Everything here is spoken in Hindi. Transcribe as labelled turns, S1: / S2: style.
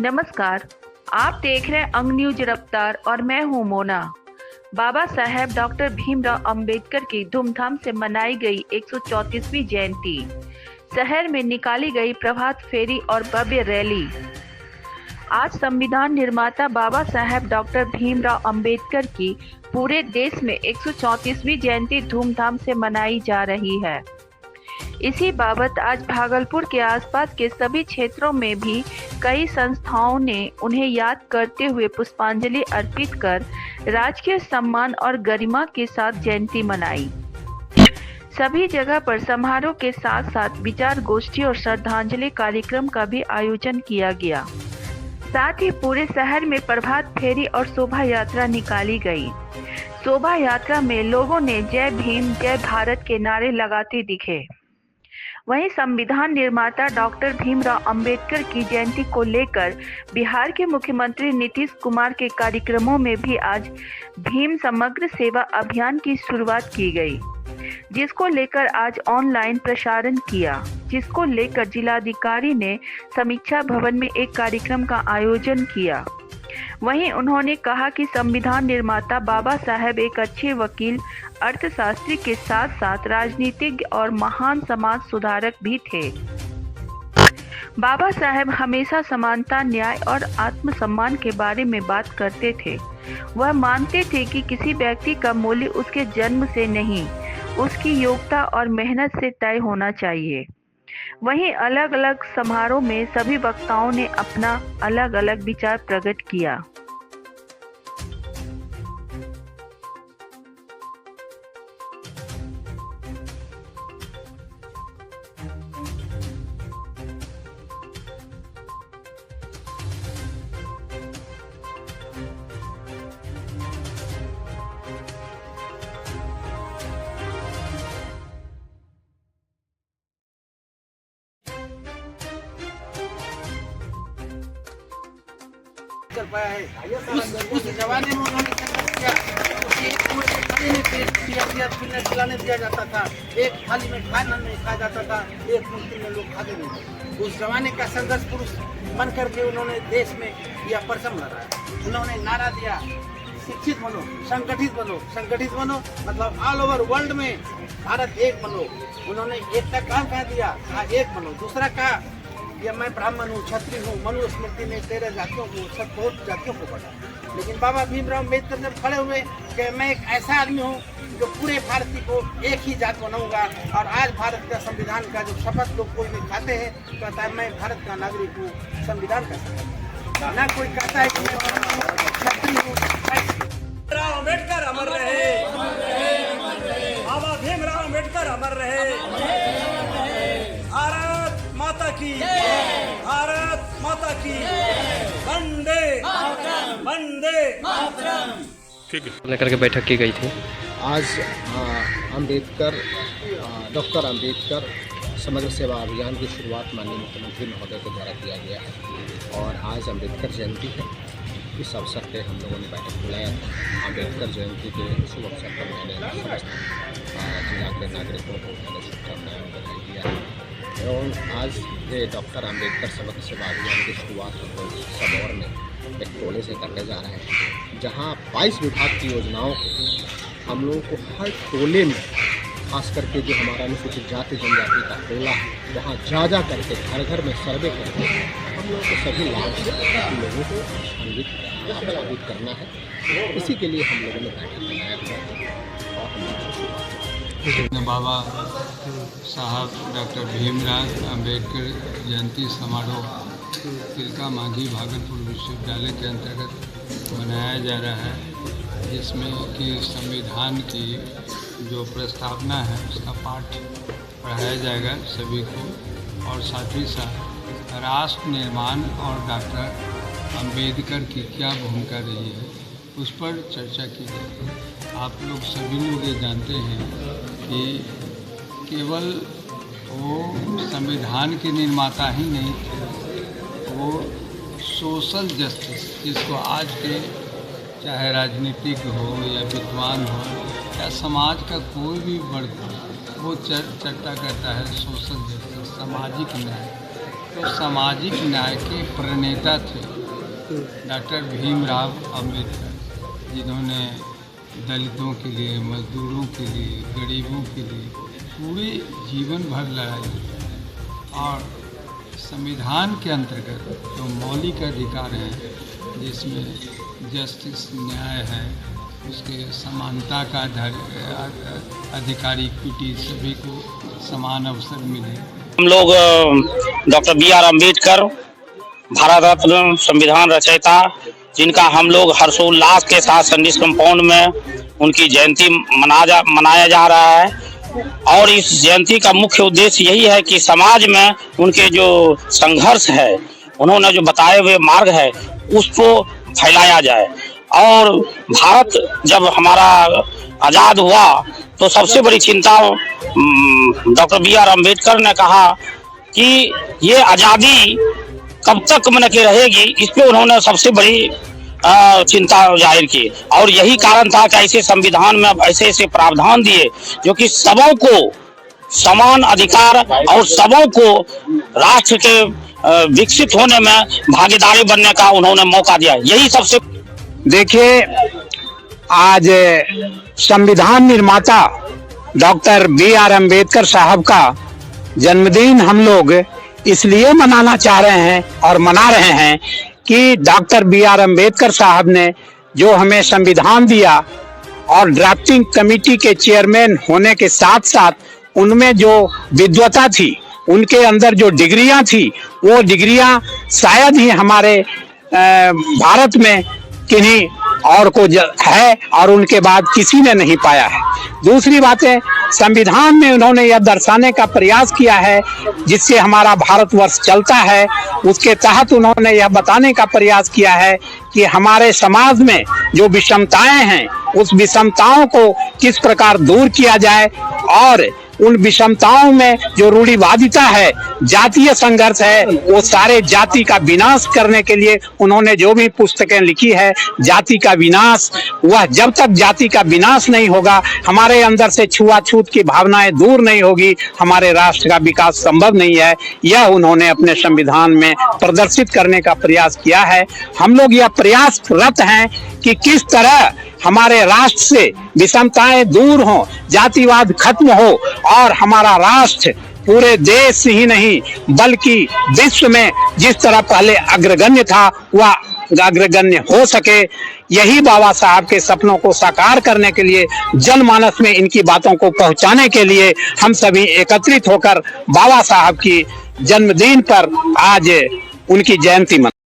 S1: नमस्कार। आप देख रहे हैं अंग न्यूज रफ्तार और मैं हूं मोना। बाबा साहेब डॉक्टर भीमराव अंबेडकर की धूमधाम से मनाई गई 134वीं जयंती। शहर में निकाली गई प्रभात फेरी और भव्य रैली। आज संविधान निर्माता बाबा साहेब डॉक्टर भीमराव अंबेडकर की पूरे देश में 134वीं जयंती धूमधाम से मनाई जा रही है। इसी बाबत आज भागलपुर के आसपास के सभी क्षेत्रों में भी कई संस्थाओं ने उन्हें याद करते हुए पुष्पांजलि अर्पित कर राजकीय सम्मान और गरिमा के साथ जयंती मनाई। सभी जगह पर समारोह के साथ साथ विचार गोष्ठी और श्रद्धांजलि कार्यक्रम का भी आयोजन किया गया। साथ ही पूरे शहर में प्रभात फेरी और शोभा यात्रा निकाली गई। शोभा यात्रा में लोगों ने जय भीम जय भारत के नारे लगाते दिखे। वहीं संविधान निर्माता डॉक्टर भीमराव अंबेडकर की जयंती को लेकर बिहार के मुख्यमंत्री नीतीश कुमार के कार्यक्रमों में भी आज भीम समग्र सेवा अभियान की शुरुआत की गई, जिसको लेकर आज ऑनलाइन प्रसारण किया, जिसको लेकर जिलाधिकारी ने समीक्षा भवन में एक कार्यक्रम का आयोजन किया। वहीं उन्होंने कहा कि संविधान निर्माता बाबा साहेब एक अच्छे वकील, अर्थशास्त्री के साथ साथ राजनीतिज्ञ और महान समाज सुधारक भी थे। बाबा साहेब हमेशा समानता, न्याय और आत्मसम्मान के बारे में बात करते थे। वह मानते थे कि किसी व्यक्ति का मूल्य उसके जन्म से नहीं, उसकी योग्यता और मेहनत से तय होना चाहिए। वहीं अलग अलग समारोह में सभी वक्ताओं ने अपना अलग अलग विचार प्रकट किया।
S2: कर पाया है। उस जमाने में उन्होंने किया, एक पूरे थाली में पेट खिलाने दिया जाता था, एक थाली में खाना नहीं खाया जाता था, एक मुट्ठी में लोग खाते नहीं थे। उस जमाने का संघर्ष पुरुष बन करके उन्होंने देश में यह परचम लहराया। उन्होंने नारा दिया, शिक्षित बनो, संगठित बनो, मतलब ऑल ओवर वर्ल्ड में भारत एक बनो। उन्होंने एक का काम कह दिया, एक बनो। दूसरा कहा कि मैं ब्राह्मण हूँ, क्षत्रिय हूँ, मनु स्मृति ने 13 जातियों को, सब बहुत जातियों को पढ़ा। लेकिन बाबा भीमराव अम्बेडकर जब खड़े हुए कि मैं एक ऐसा आदमी हूँ जो पूरे भारतीय को एक ही जात बनाऊंगा, और आज भारत का संविधान का जो शपथ लोग कोई भी खाते हैं, कहता है मैं भारत का नागरिक हूँ, संविधान का शपथ। ना कोई कहता है कि मैं क्षत्रिय हूँ।
S3: भीमराव अम्बेडकर अमर रहे, बाबा भीमराव अम्बेडकर अमर रहे। भारत माता की, भारत माता की, वंदे वंदे।
S4: ठीक है, लेकर के बैठक की गई थी।
S5: आज डॉक्टर अंबेडकर समग्र सेवा अभियान की शुरुआत माननीय मुख्यमंत्री महोदय के द्वारा किया गया है और आज अंबेडकर जयंती है। इस अवसर पे हम लोगों ने बैठक बुलाया था। अंबेडकर जयंती के शुभ अवसर पर मैंने समस्त जिला के नागरिकों को मैंने शुभकामनाएं बधाई दिया है। एवं आज ये डॉक्टर अंबेडकर समग्र सेवा अभियान की शुरुआत हम लोग सबौर में एक टोले से करने जा रहे हैं, जहाँ 22 विभाग की योजनाओं को हम लोगों को हर टोले में, खास करके जो हमारा अनुसूचित जाति जनजाति का टोला है, वहाँ जा करके घर घर में सर्वे करके हम लोगों को सभी लाभ से लोगों को आनंदित करना है। इसी के लिए हम लोगों ने बैठक बनाया था और हम
S6: बाबा साहब डॉक्टर भीमराव अम्बेडकर जयंती समारोह तिलका मांझी भागलपुर विश्वविद्यालय के अंतर्गत मनाया जा रहा है, जिसमें कि संविधान की जो प्रस्तावना है उसका पाठ पढ़ाया जाएगा सभी को, और साथ ही साथ राष्ट्र निर्माण और डॉक्टर अंबेडकर की क्या भूमिका रही है उस पर चर्चा की जाएगी। आप लोग सभी लोग ये जानते हैं कि केवल वो संविधान के निर्माता ही नहीं थे, वो सोशल जस्टिस, जिसको आज के चाहे राजनीतिक हो या विद्वान हो या समाज का कोई भी वर्ग हो, वो चर्चा करता है सोशल जस्टिस, सामाजिक न्याय। तो सामाजिक न्याय के प्रणेता थे डॉक्टर भीमराव अम्बेडकर, जिन्होंने दलितों के लिए, मजदूरों के लिए, गरीबों के लिए पूरे जीवन भर लड़ाई की। और संविधान के अंतर्गत जो मौलिक अधिकार हैं, जिसमें जस्टिस, न्याय है, उसके समानता का अधिकार, इक्विटी, सभी को समान अवसर मिले।
S7: हम लोग डॉक्टर बी.आर. अम्बेडकर, भारत रत्न संविधान रचयिता, जिनका हम लोग हर्षोल्लास के साथ सैंडिस कंपाउंड में उनकी जयंती मनाया जा रहा है। और इस जयंती का मुख्य उद्देश्य यही है कि समाज में उनके जो संघर्ष है, उन्होंने जो बताए हुए मार्ग है, उसको फैलाया जाए। और भारत जब हमारा आज़ाद हुआ तो सबसे बड़ी चिंता डॉक्टर बी.आर. अम्बेडकर ने कहा कि ये आज़ादी कब तक मन के रहेगी, इस पे उन्होंने सबसे बड़ी चिंता जाहिर की। और यही कारण था कि ऐसे संविधान में ऐसे ऐसे प्रावधान दिए जो कि सबों को समान अधिकार और सबों को राष्ट्र के विकसित होने में भागीदारी बनने का उन्होंने मौका दिया। यही सबसे
S8: देखिए, आज संविधान निर्माता डॉक्टर बी.आर. अम्बेडकर साहब का जन्मदिन हम लोग इसलिए मनाना चाह रहे हैं और मना रहे हैं कि डॉक्टर बी.आर. अम्बेडकर साहब ने जो हमें संविधान दिया और ड्राफ्टिंग कमेटी के चेयरमैन होने के साथ साथ उनमें जो विद्वता थी, उनके अंदर जो डिग्रियां थी, वो डिग्रियां शायद ही हमारे भारत में किन्हीं और को है और उनके बाद किसी ने नहीं पाया है। दूसरी बात है, संविधान में उन्होंने यह दर्शाने का प्रयास किया है जिससे हमारा भारतवर्ष चलता है। उसके तहत उन्होंने यह बताने का प्रयास किया है कि हमारे समाज में जो विषमताएं हैं, उस विषमताओं को किस प्रकार दूर किया जाए और उन विषमताओं में जो रूढ़िवादिता है, जातीय संघर्ष है, वो सारे जाति का विनाश करने के लिए उन्होंने जो भी पुस्तकें लिखी है, जाति का विनाश, वह जब तक जाति का विनाश नहीं होगा, हमारे अंदर से छुआछूत की भावनाएं दूर नहीं होगी, हमारे राष्ट्र का विकास संभव नहीं है। यह उन्होंने अपने संविधान में प्रदर्शित करने का प्रयास किया है। हम लोग यह प्रयासरत हैं कि किस तरह हमारे राष्ट्र से विषमताएं दूर हों, जातिवाद खत्म हो और हमारा राष्ट्र पूरे देश ही नहीं बल्कि विश्व में जिस तरह पहले अग्रगण्य था, वह अग्रगण्य हो सके। यही बाबा साहब के सपनों को साकार करने के लिए, जनमानस में इनकी बातों को पहुंचाने के लिए हम सभी एकत्रित होकर बाबा साहब की जन्मदिन पर आज उनकी जयंती